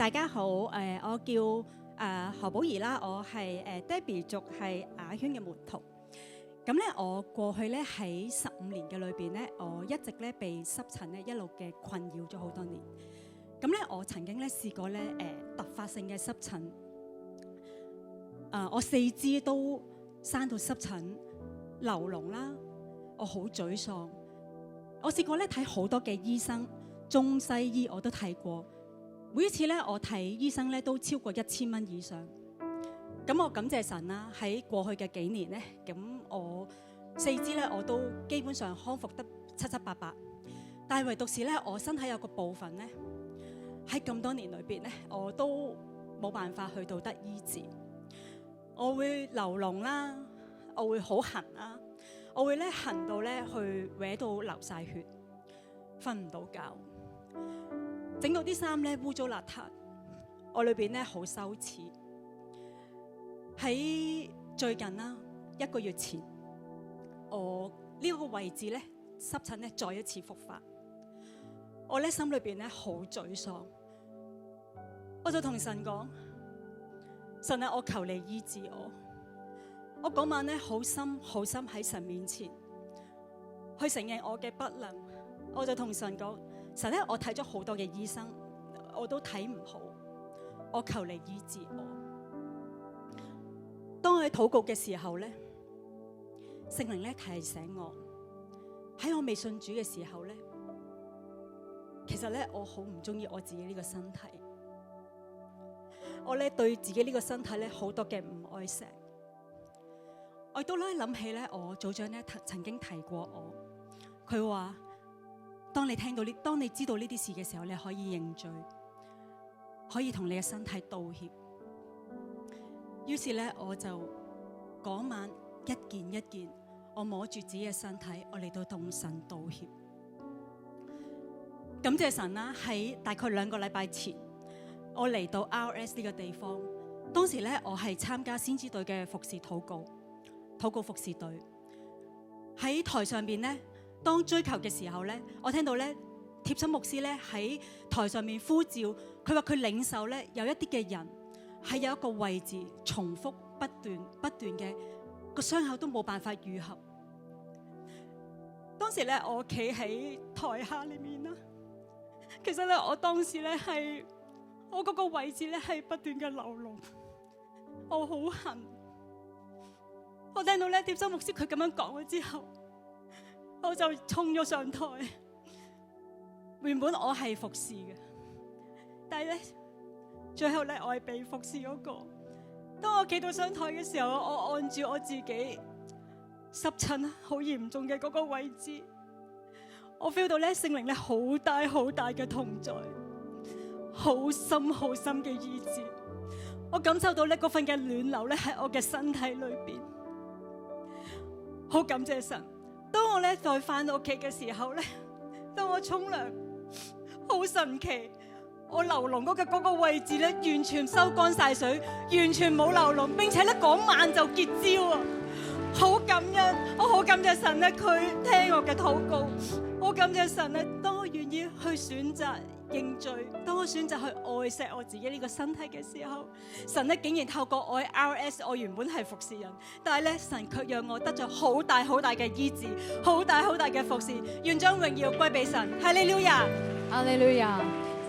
大家好，我叫何寶儀啦，我係Debbie 族係雅圈嘅門徒。咁咧，我過去咧喺15年嘅裏邊咧，我一直咧被濕疹咧一路嘅困擾咗好多年。咁咧，我曾經咧試過咧突發性嘅濕疹，我四肢都生到濕疹、流膿啦，我好沮喪。我試過咧睇好多嘅醫生，中西醫我都睇過。每一次咧，我睇醫生咧都超過1000蚊以上。咁我感謝神啦，喺過去嘅幾年咧，咁我四肢咧我都基本上康復得七七八八。但係唯獨是咧，我身體有個部分咧，喺咁多年裏邊咧，我都冇辦法去到得醫治。我會流膿啦，我會好痕啦，我會咧痕到咧去搲到流晒血，瞓唔到覺。整到啲衫咧污糟邋遢，我裏邊咧好羞恥。喺最近啦，1個月前，我呢個位置咧濕疹咧再一次復發，我咧心裏邊咧好沮喪，我就同神講：神啊，我求你醫治我。我嗰晚咧好深喺神面前去承認我嘅不能，我就同神講。神咧，我睇咗好多嘅醫生，我都睇唔好，我求你醫治我。當我喺禱告嘅時候咧，聖靈咧提醒我，喺我未信主嘅時候咧，其實咧我好唔中意我自己呢個身體，我咧對自己呢個身體咧好多嘅唔愛惜。我亦都咧諗起咧，我組長咧曾經提過我，佢話。當你知道呢啲事嘅時候，你可以認罪，可以同你嘅身體道歉。於是咧，我就嗰晚一件一件，我摸住自己嘅身體，我嚟到同神道歉。感謝神啦！喺大概2個禮拜前，我嚟到 RS 呢個地方，當時咧我係參加先知隊嘅服侍禱告服侍隊。喺台上邊咧。當追求嘅時候咧，我聽到咧貼心牧師咧喺台上面呼召，佢話佢領受咧有一啲嘅人係有一個位置重複不斷嘅個傷口都冇辦法愈合。當時咧我企喺台下裏面啦，其實咧我當時咧係我嗰個位置咧係不斷嘅流膿，我好痕。我聽到咧貼心牧師佢咁樣講咗之後。我就衝咗上台，原本我係服侍嘅，但係咧，最後咧我係被服侍嗰個。當我企到上台嘅時候，我按住我自己濕疹好嚴重嘅嗰個位置，我 feel 到咧聖靈咧好大嘅同在，好深嘅醫治。我感受到咧嗰份嘅暖流咧喺我嘅身體裏邊，好感謝神。當我咧再返到屋企嘅時候咧，當我沖涼，好神奇，我流膿嗰個位置咧完全收乾晒水，完全冇流膿，並且咧嗰晚就結焦啊！好感恩，我好感謝神咧，佢聽我嘅禱告，好感謝神咧，當我願意去選擇認罪，當我選擇去愛惜我自己呢個身體嘅時候，神咧竟然透過我喺 RS， 我原本係服侍人，但係咧神卻讓我得咗好大嘅醫治，好大嘅服侍，願將榮耀歸俾神。哈利路亞，哈利路亞。